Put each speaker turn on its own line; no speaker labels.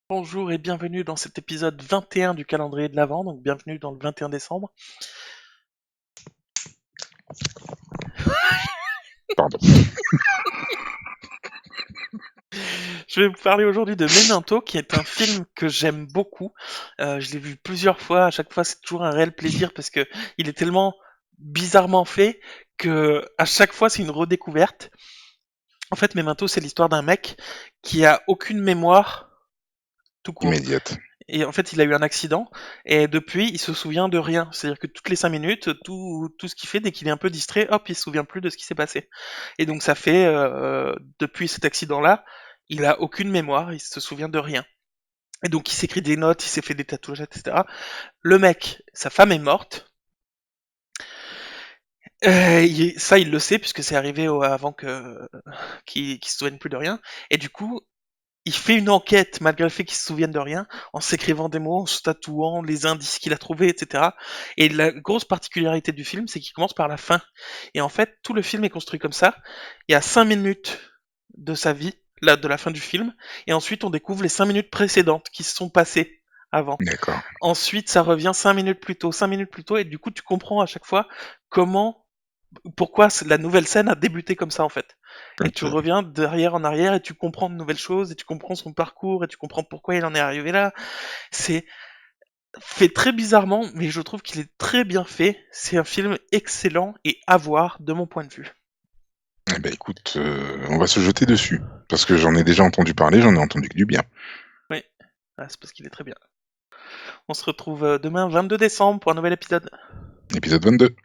Bonjour et bienvenue dans cet épisode 21 du calendrier de l'Avent, donc bienvenue dans le 21 décembre.
Pardon.
Je vais vous parler aujourd'hui de Memento, qui est un film que j'aime beaucoup. Je l'ai vu plusieurs fois, à chaque fois c'est toujours un réel plaisir parce que il est tellement bizarrement fait que à chaque fois c'est une redécouverte. En fait, Memento, c'est l'histoire d'un mec qui a aucune mémoire tout court.
Immédiate.
Et en fait, il a eu un accident, et depuis, il se souvient de rien. C'est-à-dire que toutes les 5 minutes, tout ce qu'il fait, dès qu'il est un peu distrait, hop, il se souvient plus de ce qui s'est passé. Et donc ça fait, depuis cet accident-là, il a aucune mémoire, il se souvient de rien. Et donc il s'écrit des notes, il s'est fait des tatouages, etc. Le mec, sa femme est morte. Ça, il le sait puisque c'est arrivé avant qu'il se souvienne plus de rien. Et du coup, il fait une enquête malgré le fait qu'il se souvienne de rien, en s'écrivant des mots, en se tatouant les indices qu'il a trouvés, etc. Et la grosse particularité du film, c'est qu'il commence par la fin. Et en fait, tout le film est construit comme ça. Il y a 5 minutes de sa vie, là, de la fin du film, et ensuite on découvre les 5 minutes précédentes qui se sont passées avant.
D'accord.
Ensuite, ça revient 5 minutes plus tôt, 5 minutes plus tôt, et du coup, tu comprends à chaque fois comment pourquoi la nouvelle scène a débuté comme ça en fait. Et tu
Ok.
reviens derrière en arrière et tu comprends de nouvelles choses et tu comprends son parcours et tu comprends pourquoi il en est arrivé là. C'est fait très bizarrement, mais je trouve qu'il est très bien fait. C'est un film excellent et à voir de mon point de vue.
Eh ben écoute, on va se jeter dessus. Parce que j'en ai déjà entendu parler, j'en ai entendu que du bien.
Oui, ah, c'est parce qu'il est très bien. On se retrouve demain 22 décembre pour un nouvel épisode.
Épisode 22.